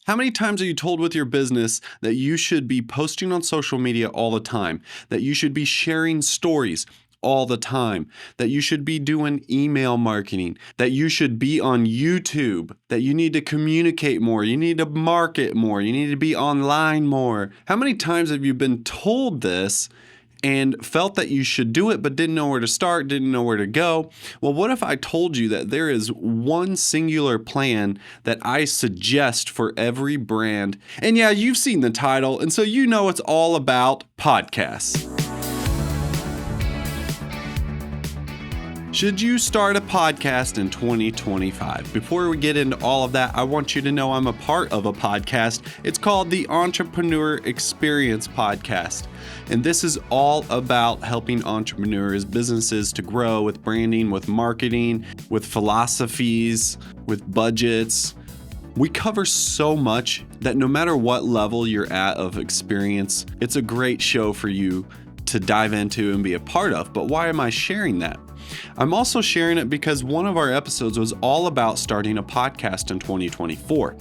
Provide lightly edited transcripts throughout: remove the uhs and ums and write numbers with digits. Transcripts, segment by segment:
How many times are you told with your business that you should be posting on social media all the time, that you should be sharing stories all the time, that you should be doing email marketing, that you should be on YouTube, that you need to communicate more, you need to market more, you need to be online more? How many times have you been told this and felt that you should do it but didn't know where to start, didn't know where to go? Well, what if I told you that there is one singular plan that I suggest for every brand? And yeah, you've seen the title, and so you know it's all about podcasts. Should you start a podcast in 2025? Before we get into all of that, I want you to know I'm a part of a podcast. It's called the Entrepreneur Experience Podcast. And this is all about helping entrepreneurs, businesses to grow with branding, with marketing, with philosophies, with budgets. We cover so much that no matter what level you're at of experience, it's a great show for you to dive into and be a part of. But why am I sharing that? I'm also sharing it because one of our episodes was all about starting a podcast in 2024.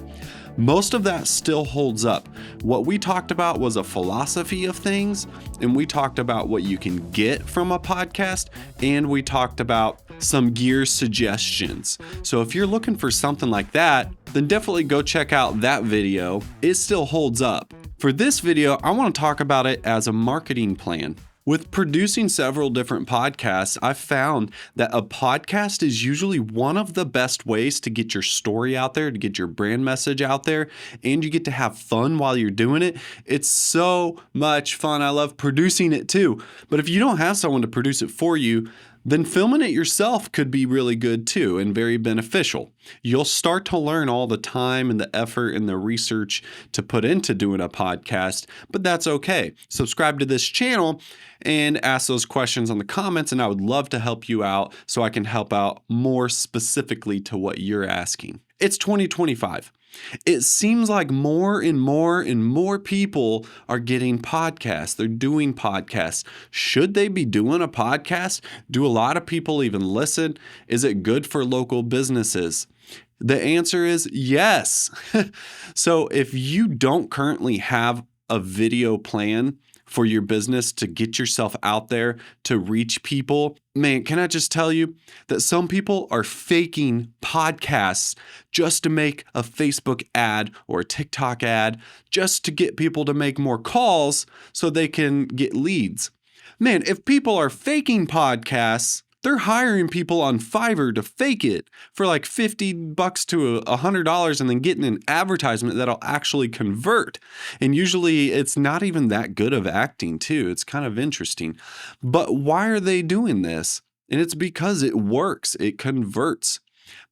Most of that still holds up. What we talked about was a philosophy of things, and we talked about what you can get from a podcast, and we talked about some gear suggestions. So if you're looking for something like that, then definitely go check out that video. It still holds up. For this video, I want to talk about it as a marketing plan. With producing several different podcasts, I've found that a podcast is usually one of the best ways to get your story out there, to get your brand message out there, and you get to have fun while you're doing it. It's so much fun. I love producing it too. But if you don't have someone to produce it for you, then filming it yourself could be really good too and very beneficial. You'll start to learn all the time and the effort and the research to put into doing a podcast, but that's okay. Subscribe to this channel and ask those questions on the comments, and I would love to help you out so I can help out more specifically to what you're asking. It's 2025. It seems like more and more and more people are getting podcasts. They're doing podcasts. Should they be doing a podcast? Do a lot of people even listen? Is it good for local businesses? The answer is yes. So if you don't currently have a video plan for your business to get yourself out there to reach people, man, can I just tell you that some people are faking podcasts just to make a Facebook ad or a TikTok ad, just to get people to make more calls so they can get leads. Man, if people are faking podcasts, they're hiring people on Fiverr to fake it for like $50 to $100 and then getting an advertisement that'll actually convert. And usually it's not even that good of acting too. It's kind of interesting. But why are they doing this? And it's because it works. It converts.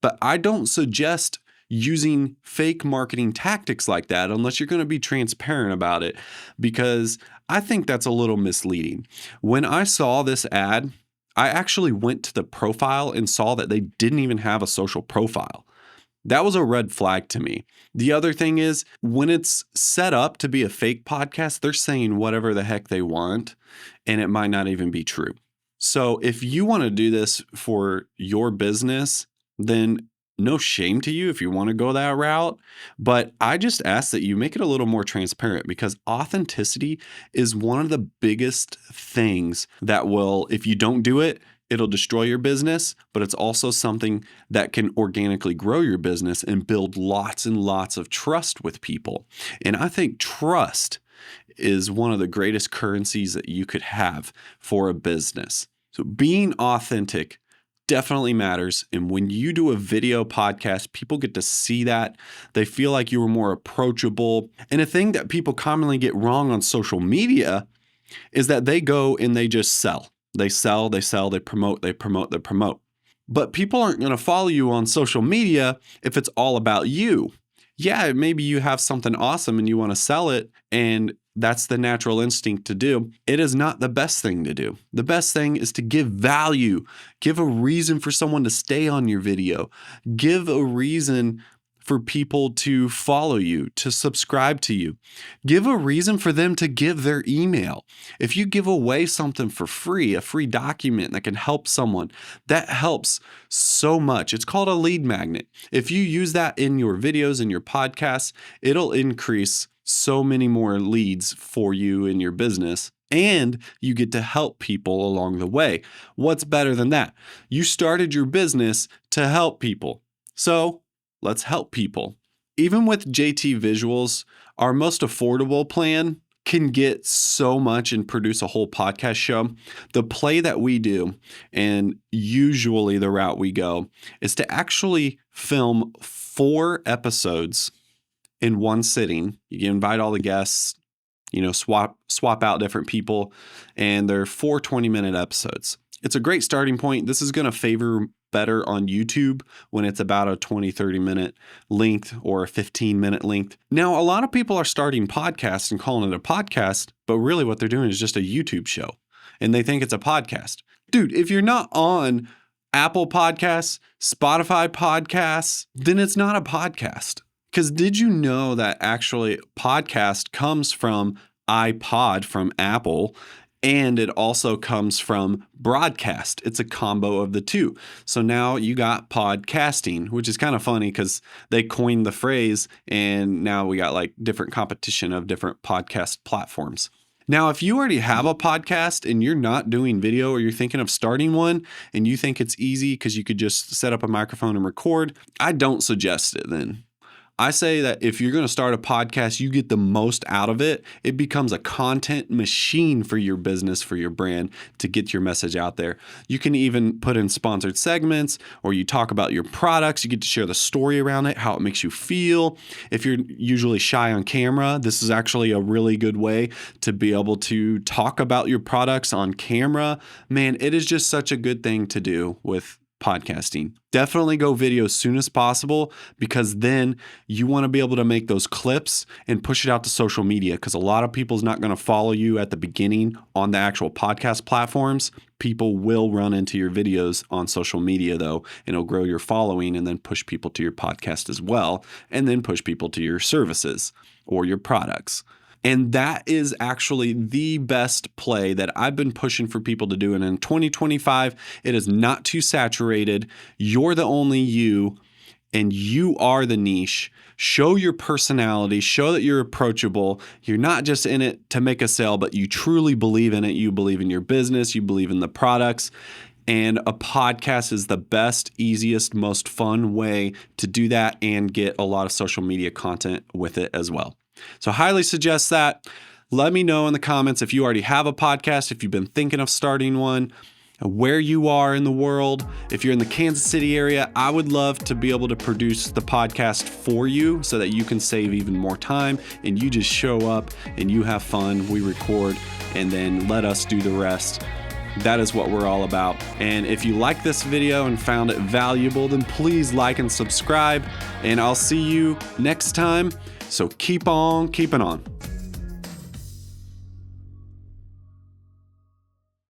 But I don't suggest using fake marketing tactics like that unless you're going to be transparent about it, because I think that's a little misleading. When I saw this ad, I actually went to the profile and saw that they didn't even have a social profile. That was a red flag to me. The other thing is, when it's set up to be a fake podcast, they're saying whatever the heck they want, and it might not even be true. So if you want to do this for your business, then no shame to you if you want to go that route, but I just ask that you make it a little more transparent, because authenticity is one of the biggest things that will, if you don't do it, it'll destroy your business, but it's also something that can organically grow your business and build lots and lots of trust with people. And I think trust is one of the greatest currencies that you could have for a business. So being authentic definitely matters. And when you do a video podcast, people get to see that. They feel like you were more approachable. And a thing that people commonly get wrong on social media is that they go and they just sell. They sell, they sell, they promote, they promote, they promote. But people aren't going to follow you on social media if it's all about you. Yeah, maybe you have something awesome and you want to sell it, and that's the natural instinct to do. It is not the best thing to do. The best thing is to give value. Give a reason for someone to stay on your video. Give a reason for people to follow you, to subscribe to you. Give a reason for them to give their email. If you give away something for free, a free document that can help someone, that helps so much. It's called a lead magnet. If you use that in your videos and your podcasts, it'll increase so many more leads for you in your business. And you get to help people along the way. What's better than that? You started your business to help people. So let's help people. Even with JT Visuals, our most affordable plan can get so much and produce a whole podcast show. The play that we do, and usually the route we go, is to actually film 4 episodes in one sitting. You can invite all the guests, swap out different people, and they're 4 20-minute episodes. It's a great starting point. This is going to favor better on YouTube when it's about a 20-30 minute length or a 15-minute length. Now, a lot of people are starting podcasts and calling it a podcast, but really what they're doing is just a YouTube show, and they think it's a podcast. Dude, if you're not on Apple Podcasts, Spotify Podcasts, then it's not a podcast. Because did you know that actually podcast comes from iPod from Apple, and it also comes from broadcast? It's a combo of the two. So now you got podcasting, which is kind of funny because they coined the phrase, and now we got like different competition of different podcast platforms. Now, if you already have a podcast and you're not doing video, or you're thinking of starting one and you think it's easy because you could just set up a microphone and record, I don't suggest it then. I say that if you're going to start a podcast, you get the most out of it. It becomes a content machine for your business, for your brand, to get your message out there. You can even put in sponsored segments, or you talk about your products. You get to share the story around it, how it makes you feel. If you're usually shy on camera, this is actually a really good way to be able to talk about your products on camera. Man, it is just such a good thing to do with podcasting. Definitely go video as soon as possible, because then you want to be able to make those clips and push it out to social media, because a lot of people's not going to follow you at the beginning on the actual podcast platforms. People will run into your videos on social media though, and it'll grow your following and then push people to your podcast as well, and then push people to your services or your products. And that is actually the best play that I've been pushing for people to do. And in 2025, it is not too saturated. You're the only you, and you are the niche. Show your personality, show that you're approachable. You're not just in it to make a sale, but you truly believe in it. You believe in your business, you believe in the products. And a podcast is the best, easiest, most fun way to do that and get a lot of social media content with it as well. So highly suggest that. Let me know in the comments if you already have a podcast, if you've been thinking of starting one, where you are in the world. If you're in the Kansas City area, I would love to be able to produce the podcast for you so that you can save even more time and you just show up and you have fun. We record and then let us do the rest. That is what we're all about. And if you like this video and found it valuable, then please like and subscribe, and I'll see you next time. So keep on keeping on.